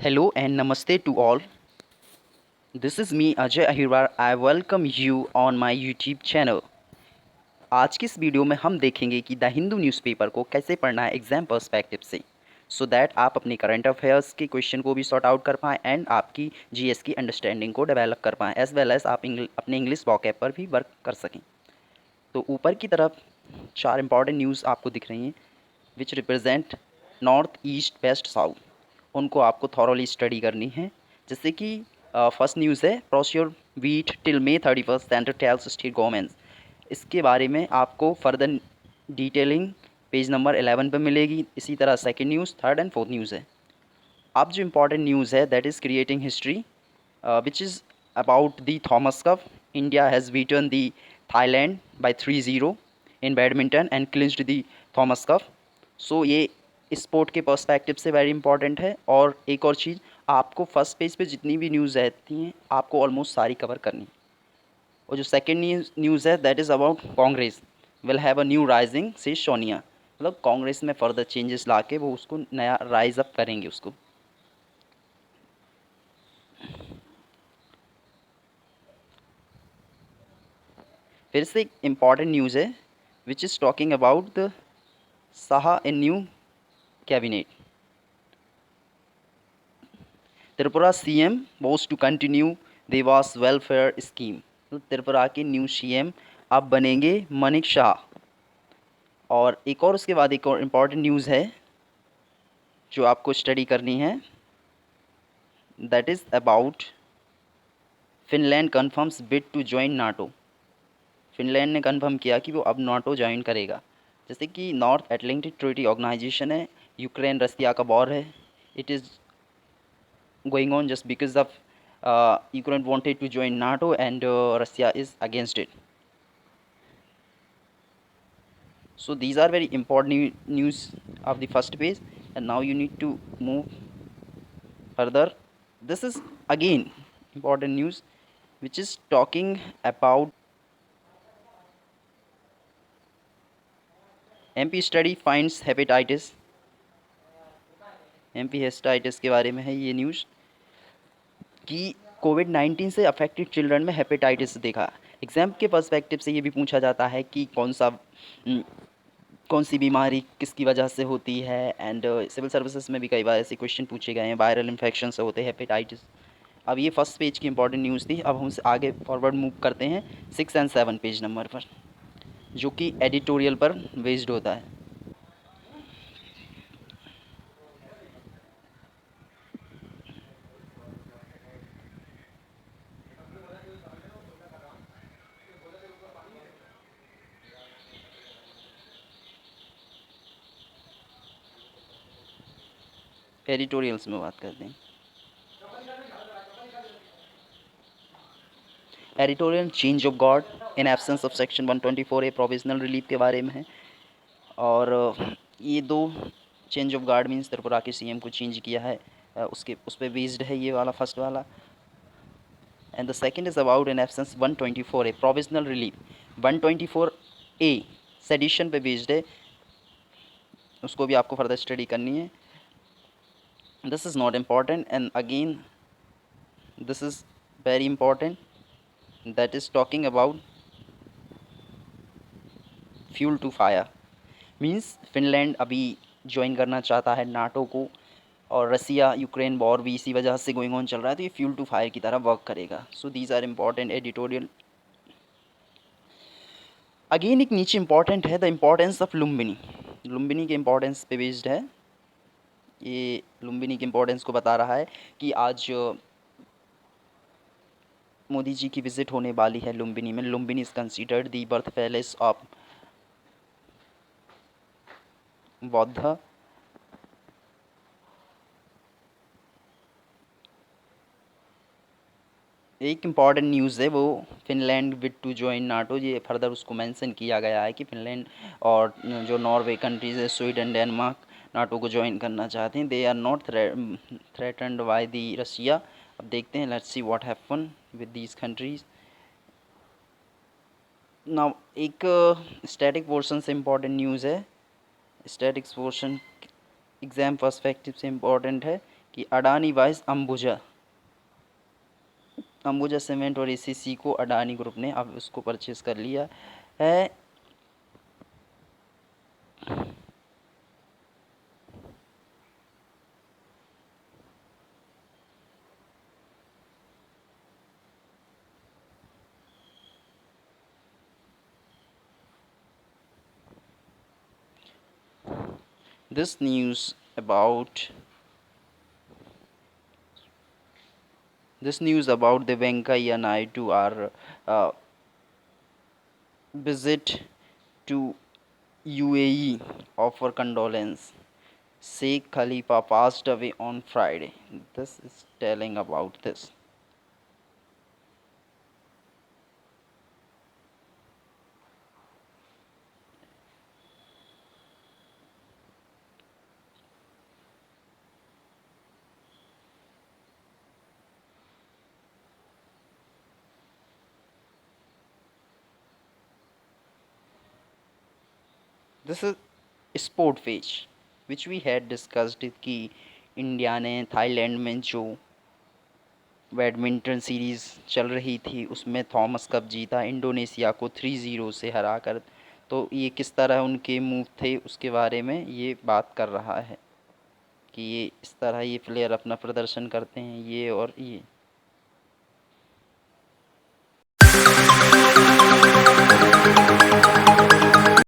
Hello and namaste to all. This is me Ajay Ahirwar. I welcome you on my YouTube channel. आज की इस video में हम देखेंगे कि द हिंदू न्यूज़पेपर को कैसे पढ़ना है एग्जाम पर्सपेक्टिव से सो दैट आप अपनी करंट अफेयर्स के क्वेश्चन को भी सॉर्ट आउट कर पाएँ एंड आपकी जीएस की अंडरस्टैंडिंग को डेवलप कर पाएँ एज वेल एज आप अपने इंग्लिश वॉकैब पर भी वर्क कर सकें। तो ऊपर की तरफ 4 इंपॉर्टेंट न्यूज़ आपको दिख रही हैं which represent north east west south. उनको आपको थॉरोली स्टडी करनी है। जैसे कि फर्स्ट न्यूज़ है प्रोश्योर वीट टिल मे 31 सेंटर टेल्स स्टेट गवर्नमेंट्स। इसके बारे में आपको फर्दर डिटेलिंग पेज नंबर 11 पे मिलेगी। इसी तरह second news, third and fourth news है। अब जो इम्पॉर्टेंट न्यूज़ है that is creating history which is about the Thomas Cup. India has beaten the Thailand by 3-0 in badminton and clinched the Thomas Cup. So ये sport के perspective से very important है। और एक और चीज़, आपको फर्स्ट पेज पे जितनी भी न्यूज़ रहती हैं आपको ऑलमोस्ट सारी कवर करनी। और जो सेकंड न्यूज़ है that is about Congress will have a new rising से सोनिया। मतलब कांग्रेस में फर्दर चेंजेस ला के वो उसको नया राइज अप करेंगे उसको। फिर से एक इम्पॉर्टेंट न्यूज़ है which is talking about the Saha in new cabinet. Tripura CM was to continue देवास वेलफेयर स्कीम। तो त्रिपुरा के न्यू सीएम अब बनेंगे मनिक शाह। और एक और उसके बाद एक और इम्पॉर्टेंट न्यूज़ है जो आपको स्टडी करनी है that is about Finland confirms bid to join NATO. Finland ने कन्फर्म किया कि वो अब नाटो ज्वाइन करेगा। जैसे कि नॉर्थ एटलांटिक ट्रीटी ऑर्गेनाइजेशन है, यूक्रेन रसिया का वॉर है, it is going on just because of Ukraine wanted to join NATO and Russia is against it. So these are very important news of the first page, and now you need to move further. This is again important news which is talking about MP study finds hepatitis। MP hepatitis के बारे में है ये news कि कोविड-19 से affected children में hepatitis देखा। Exam के पर्सपेक्टिव से ये भी पूछा जाता है कि कौन सी बीमारी किसकी वजह से होती है। एंड सिविल सर्विसेज में भी कई बार ऐसे क्वेश्चन पूछे गए हैं, वायरल इन्फेक्शन से होते हैं हेपेटाइटिस। अब ये फर्स्ट पेज की इंपॉर्टेंट न्यूज़ थी। अब हम आगे फॉरवर्ड मूव करते हैं 6 एंड 7 पेज नंबर पर, जो कि एडिटोरियल पर बेस्ड होता है। एडिटोरियल्स में बात करते हैं। Editorial change of guard in absence of section 124 A provisional relief के बारे में है। और ये दो change of guard means Tripura के सीएम को चेंज किया है, उसके उस पर बेस्ड है ये वाला फर्स्ट वाला। And the second is about in absence 124 A provisional relief. 124 A sedition पे बेस्ड है, उसको भी आपको फर्दर स्टडी करनी है। This is not important and again this is very important that is talking about fuel to fire. Means Finland अभी join करना चाहता है नाटो को, और रसिया यूक्रेन वॉर भी इसी वजह से गोइंग ऑन चल रहा है, तो ये फ्यूल टू फायर की तरह वर्क करेगा। So these are important editorial. Again एक नीचे इंपॉर्टेंट है the importance of Lumbini. Lumbini के इम्पॉर्टेंस पे बेस्ड है ये। लुम्बिनी के इम्पॉर्टेंस को बता रहा है कि आज मोदी जी की विजिट होने वाली है लुम्बिनी में। Lumbini is considered the birth palace of Buddha. एक इम्पॉर्टेंट न्यूज़ है वो Finland bid to join NATO. ये फर्दर उसको मेंशन किया गया है कि फिनलैंड और जो नॉर्वे कंट्रीज़ है, स्वीडन, डेनमार्क, नाटो को ज्वाइन करना चाहते हैं। They are not threatened by the Russia. अब देखते हैं, let's see what happen with these countries. Now एक स्टैटिक पोर्शन से इम्पॉर्टेंट न्यूज़ है। स्टैटिक्स पोर्शन एग्ज़ाम पर्सपेक्टिव से इम्पॉर्टेंट है कि अडानी बाइस अंबुजा सीमेंट और एसीसी को अडानी ग्रुप ने अब उसको परचेस कर लिया है। This news about the Venkaiah Naidu our uh, visit to UAE offer condolence. Sheikh Khalifa passed away on Friday. This is telling about this. This is sport page which we had discussed कि India ने Thailand में जो badminton series चल रही थी उसमें Thomas cup जीता Indonesia को 3-0 से हराकर। तो ये किस तरह उनके मूव थे उसके बारे में ये बात कर रहा है कि ये इस तरह ये प्लेयर अपना प्रदर्शन करते हैं ये और ये।